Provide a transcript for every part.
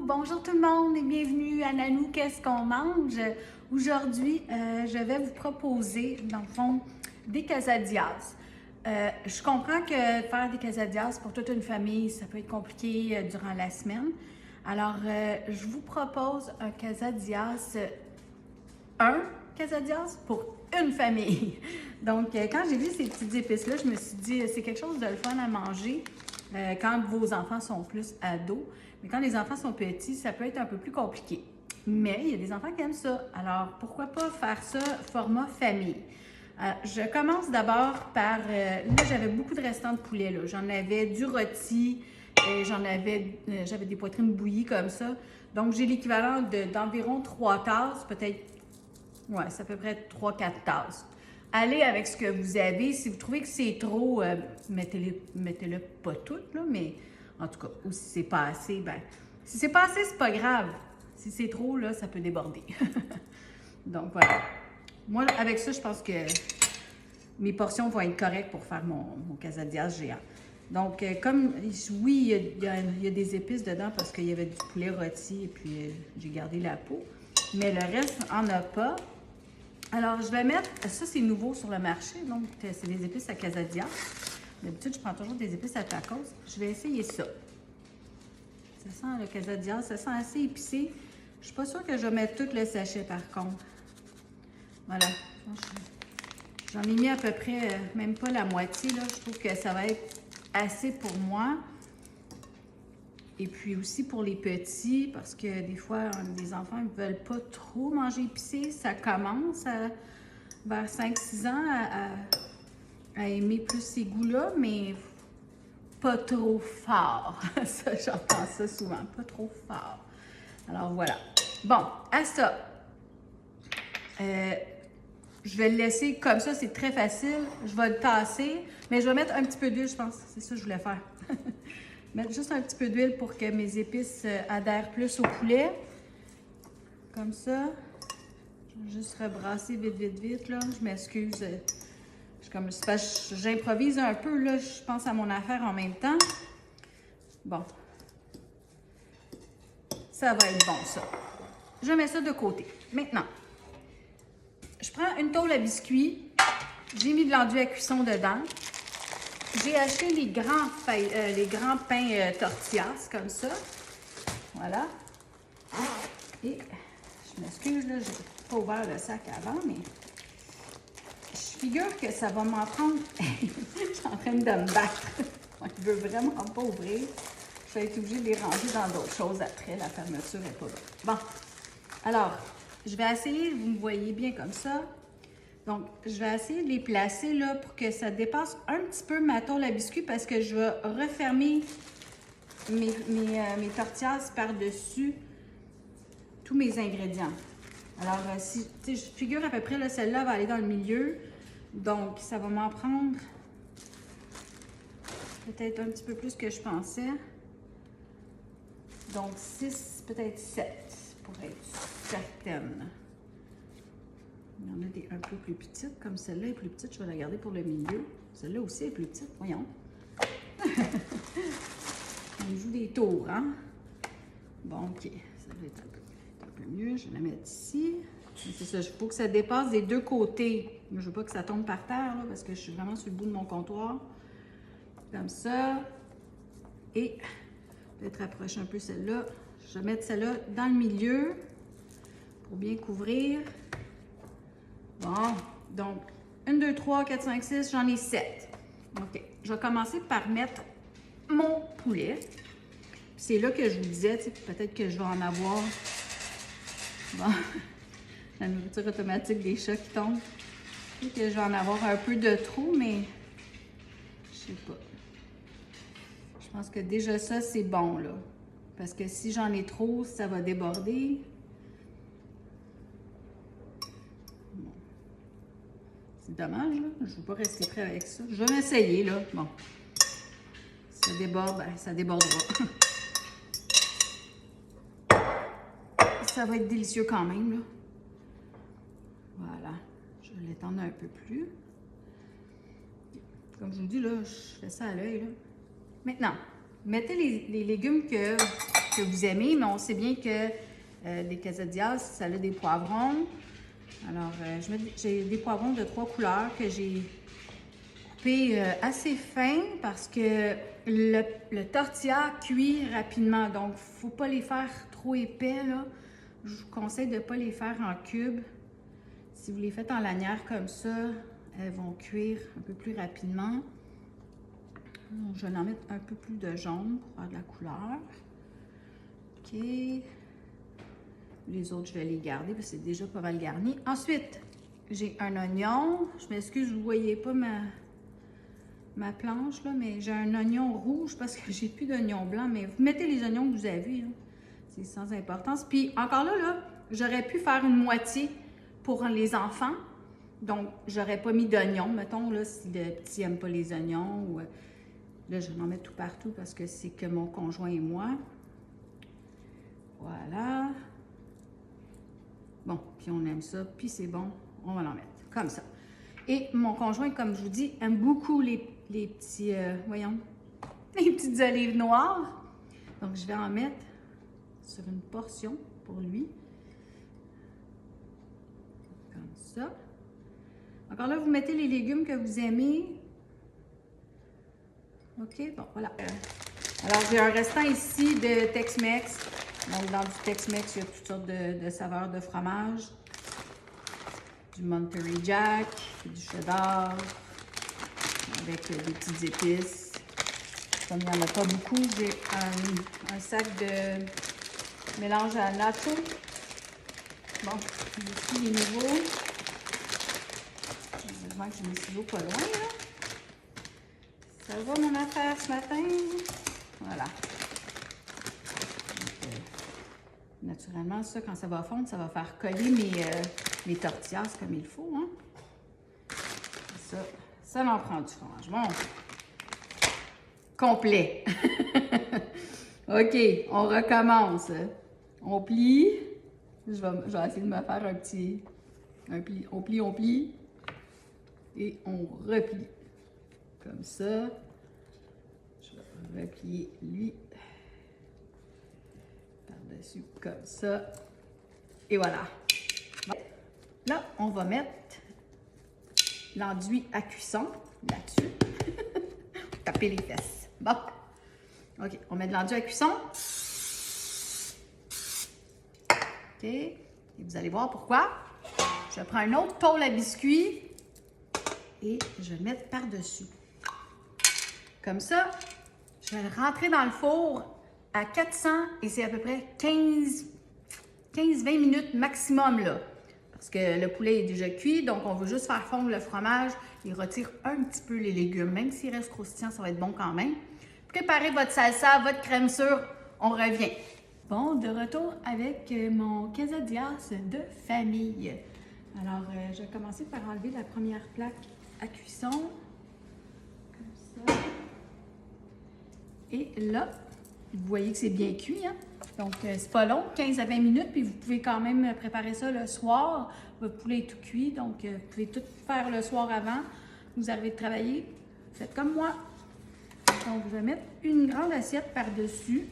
Bonjour tout le monde et bienvenue à Nanou, qu'est-ce qu'on mange? Aujourd'hui, je vais vous proposer, dans le fond, des quesadillas. Je comprends que faire des quesadillas pour toute une famille, ça peut être compliqué durant la semaine. Alors, je vous propose un quesadillas pour une famille. Donc, quand j'ai vu ces petites épices-là, je me suis dit, c'est quelque chose de le fun à manger quand vos enfants sont plus ados. Mais quand les enfants sont petits, ça peut être un peu plus compliqué. Mais il y a des enfants qui aiment ça. Alors, pourquoi pas faire ça format famille? Je commence d'abord par... là, j'avais beaucoup de restants de poulet. J'en avais du rôti, j'avais des poitrines bouillies comme ça. Donc, j'ai l'équivalent d'environ 3 tasses, peut-être... Ouais, c'est à peu près 3-4 tasses. Allez avec ce que vous avez. Si vous trouvez que c'est trop, mettez-le pas toutes, là, mais en tout cas, ou si c'est pas assez, ben, si c'est pas assez, c'est pas grave. Si c'est trop, là, ça peut déborder. Donc, voilà. Moi, avec ça, je pense que mes portions vont être correctes pour faire mon quesadillas géant. Donc, comme, oui, il y a des épices dedans parce qu'il y avait du poulet rôti et puis j'ai gardé la peau. Mais le reste, en a pas. Alors, je vais mettre, ça c'est nouveau sur le marché, donc c'est des épices à quesadillas. D'habitude, je prends toujours des épices à tacos. Je vais essayer ça. Ça sent le quesadillas, ça sent assez épicé. Je suis pas sûre que je vais mettre tout le sachet par contre. Voilà. J'en ai mis à peu près, même pas la moitié, là. Je trouve que ça va être assez pour moi. Et puis aussi pour les petits, parce que des fois, les enfants ne veulent pas trop manger épicé. Ça commence vers 5-6 ans à aimer plus ces goûts-là, mais pas trop fort. Ça, j'entends ça souvent, pas trop fort. Alors voilà. Bon, à ça, je vais le laisser comme ça, c'est très facile. Je vais le tasser, mais je vais mettre un petit peu d'huile, je pense. C'est ça que je voulais faire. Mettre juste un petit peu d'huile pour que mes épices adhèrent plus au poulet. Comme ça. Je vais juste rebrasser vite, là. Je m'excuse. J'improvise un peu, là. Je pense à mon affaire en même temps. Bon. Ça va être bon, ça. Je mets ça de côté. Maintenant, je prends une tôle à biscuits. J'ai mis de l'enduit à cuisson dedans. J'ai acheté les grands pains tortillas, comme ça. Voilà. Et, je m'excuse, là, j'ai pas ouvert le sac avant, mais je figure que ça va m'en prendre... Je suis en train de me battre. Je veux vraiment pas ouvrir. Je vais être obligée de les ranger dans d'autres choses après. La fermeture n'est pas bonne. Bon. Alors, je vais essayer, vous me voyez bien comme ça. Donc, je vais essayer de les placer là pour que ça dépasse un petit peu ma tôle à biscuits parce que je vais refermer mes tortillas par-dessus tous mes ingrédients. Alors, je figure à peu près, là, celle-là va aller dans le milieu. Donc, ça va m'en prendre peut-être un petit peu plus que je pensais. Donc, 6, peut-être 7 pour être certaine. Il y en a des un peu plus petites, comme celle-là est plus petite, je vais la garder pour le milieu. Celle-là aussi est plus petite, voyons. On joue des tours, hein? Bon, OK, ça va être un peu mieux. Je vais la mettre ici. C'est ça, il faut que ça dépasse des deux côtés. Je ne veux pas que ça tombe par terre, là, parce que je suis vraiment sur le bout de mon comptoir. Comme ça. Et peut-être rapprocher un peu celle-là. Je vais mettre celle-là dans le milieu pour bien couvrir. Bon, donc 1, 2, 3, 4, 5, 6, j'en ai 7. OK, je vais commencer par mettre mon poulet. C'est là que je vous disais, peut-être que je vais en avoir. Bon, la nourriture automatique des chats qui tombe. Peut-être que je vais en avoir un peu de trop, mais je sais pas. Je pense que déjà ça, c'est bon, là. Parce que si j'en ai trop, ça va déborder. C'est dommage, là. Je ne veux pas rester prêt avec ça. Je vais m'essayer, là. Bon. Si ça déborde, ben, ça débordera. Ça va être délicieux quand même, là. Voilà. Je vais l'étendre un peu plus. Comme je vous dis, là, je fais ça à l'œil, là. Maintenant, mettez les légumes que que vous aimez, mais on sait bien que les quesadillas, ça a des poivrons. Alors, j'ai des poivrons de 3 couleurs que j'ai coupés assez fins parce que le tortilla cuit rapidement. Donc, il ne faut pas les faire trop épais, là. Je vous conseille de ne pas les faire en cubes. Si vous les faites en lanière comme ça, elles vont cuire un peu plus rapidement. Donc, je vais en mettre un peu plus de jaune pour faire de la couleur. OK. Les autres, je vais les garder parce que c'est déjà pas mal garni. Ensuite, j'ai un oignon. Je m'excuse, vous ne voyez pas ma planche, là, mais j'ai un oignon rouge parce que j'ai plus d'oignon blanc. Mais vous mettez les oignons que vous avez, c'est sans importance. Puis encore là, j'aurais pu faire une moitié pour les enfants. Donc, j'aurais pas mis d'oignons, mettons, là, si le petit n'aime pas les oignons. Ou, là, je vais en mettre tout partout parce que c'est que mon conjoint et moi. Voilà. Bon, puis on aime ça, puis c'est bon, on va l'en mettre, comme ça. Et mon conjoint, comme je vous dis, aime beaucoup les petits, voyons, les petites olives noires. Donc, je vais en mettre sur une portion pour lui. Comme ça. Encore là, vous mettez les légumes que vous aimez. OK, bon, voilà. Alors, j'ai un restant ici de Tex-Mex. Donc, dans du Tex-Mex, il y a toutes sortes de saveurs de fromage. Du Monterey Jack, du cheddar, avec des petites épices. Comme il n'y en a pas beaucoup, j'ai un sac de mélange à nacho. Bon, ici, les nouveaux. Heureusement que j'ai mes ciseaux pas loin, là. Ça va, mon affaire, ce matin? Voilà. Naturellement, ça, quand ça va fondre, ça va faire coller mes tortillas comme il faut. Hein? Ça en prend du fromage. Bon. Complet. OK, on recommence. On plie. Je vais essayer de me faire un pli. On plie. Et on replie. Comme ça. Je vais replier lui. Par-dessus, comme ça. Et voilà. Bon. Là, on va mettre l'enduit à cuisson là-dessus. Taper les fesses. Bon. OK, on met de l'enduit à cuisson. OK. Et vous allez voir pourquoi. Je prends un autre tôle à biscuits et je vais le mettre par-dessus. Comme ça, je vais le rentrer dans le four à 400 et c'est à peu près 15-20 minutes maximum là. Parce que le poulet est déjà cuit, donc on veut juste faire fondre le fromage et retire un petit peu les légumes. Même s'il reste croustillant, ça va être bon quand même. Préparez votre salsa, votre crème sûre, on revient. Bon, de retour avec mon quesadillas de famille. Alors, je vais commencer par enlever la première plaque à cuisson. Comme ça. Et là, vous voyez que c'est bien cuit, hein? Donc, c'est pas long, 15 à 20 minutes, puis vous pouvez quand même préparer ça le soir. Votre poulet est tout cuit, donc vous pouvez tout faire le soir avant. Vous arrivez de travailler, faites comme moi. Donc, je vais mettre une grande assiette par-dessus.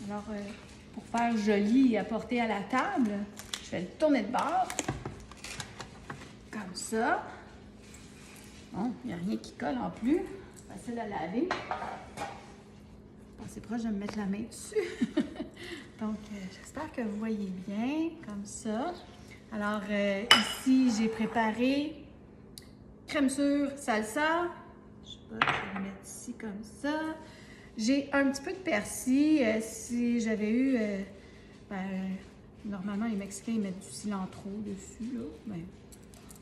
Alors, pour faire joli et apporter à la table, je vais le tourner de bord. Comme ça. Bon, il n'y a rien qui colle en plus. Facile à laver. C'est proche de me mettre la main dessus. Donc, j'espère que vous voyez bien, comme ça. Alors, ici, j'ai préparé crème sûre, salsa. Je sais pas, je vais le mettre ici comme ça. J'ai un petit peu de persil. Si j'avais eu... normalement, les Mexicains, ils mettent du cilantro dessus, là. Ben,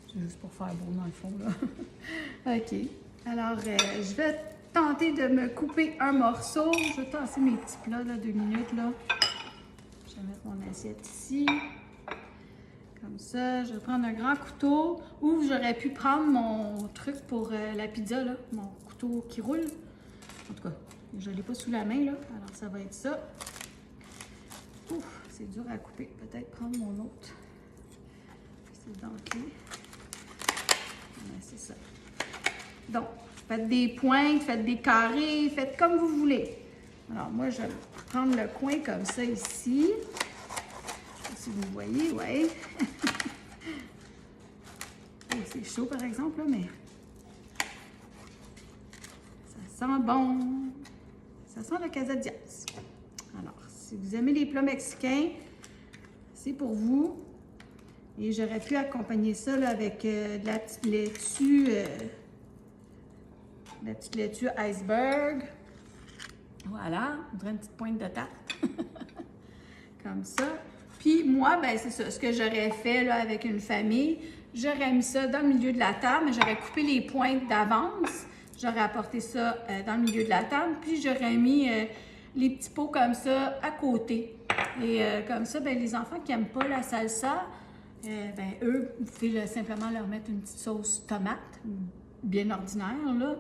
c'est juste pour faire beau, dans le fond, là. OK. Alors, je vais tenter de me couper un morceau. Je vais tasser mes petits plats, là, 2 minutes, là. Je vais mettre mon assiette ici. Comme ça. Je vais prendre un grand couteau. Ou j'aurais pu prendre mon truc pour la pizza, là. Mon couteau qui roule. En tout cas, je ne l'ai pas sous la main, là. Alors, ça va être ça. Ouf, c'est dur à couper. Peut-être prendre mon autre. C'est dentelé. Ouais, c'est ça. Donc, faites des pointes, faites des carrés, faites comme vous voulez. Alors, moi, je vais prendre le coin comme ça ici. Je sais pas si vous voyez, oui. Oh, c'est chaud par exemple, là, mais ça sent bon. Ça sent le quesadillas. Alors, si vous aimez les plats mexicains, c'est pour vous. Et j'aurais pu accompagner ça là, avec de la petite laitue iceberg. Voilà, on dirait une petite pointe de tarte. Comme ça. Puis moi, ben c'est ça. Ce que j'aurais fait là, avec une famille, j'aurais mis ça dans le milieu de la table, mais j'aurais coupé les pointes d'avance. J'aurais apporté ça dans le milieu de la table, puis j'aurais mis les petits pots comme ça à côté. Et comme ça, ben, les enfants qui n'aiment pas la salsa, ben, eux, vous pouvez simplement leur mettre une petite sauce tomate, bien ordinaire, là,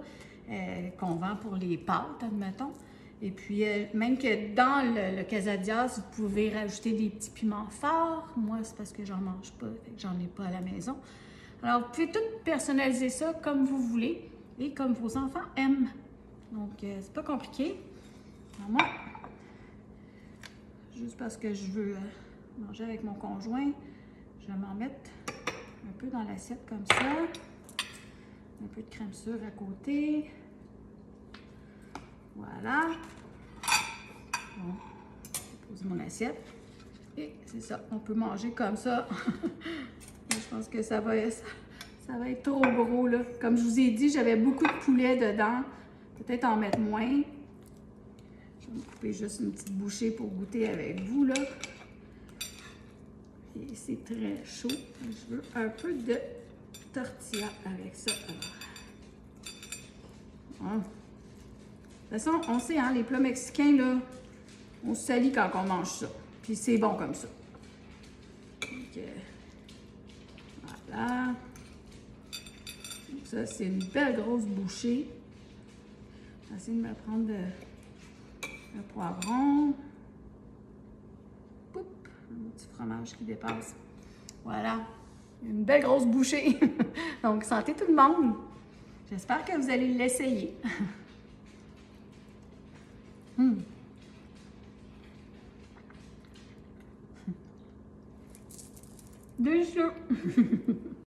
qu'on vend pour les pâtes, admettons. Et puis, même que dans le quesadillas, vous pouvez rajouter des petits piments forts. Moi, c'est parce que j'en mange pas, fait que j'en ai pas à la maison. Alors, vous pouvez tout personnaliser ça comme vous voulez et comme vos enfants aiment. Donc, c'est pas compliqué. Alors, moi, juste parce que je veux manger avec mon conjoint, je vais m'en mettre un peu dans l'assiette comme ça. Un peu de crème sûre à côté. Voilà. Bon, je pose mon assiette. Et c'est ça, on peut manger comme ça. Je pense que ça va être trop gros, là. Comme je vous ai dit, j'avais beaucoup de poulet dedans. Peut-être en mettre moins. Je vais me couper juste une petite bouchée pour goûter avec vous, là. Et c'est très chaud. Je veux un peu de tortilla avec ça. Alors. De toute façon, on sait, hein, les plats mexicains, là, on se salit quand on mange ça. Puis c'est bon comme ça. Donc, voilà. Donc ça, c'est une belle grosse bouchée. Je vais essayer de me prendre le poivron. Poup, un petit fromage qui dépasse. Voilà. Une belle grosse bouchée. Donc, santé tout le monde. J'espère que vous allez l'essayer. Délicieux!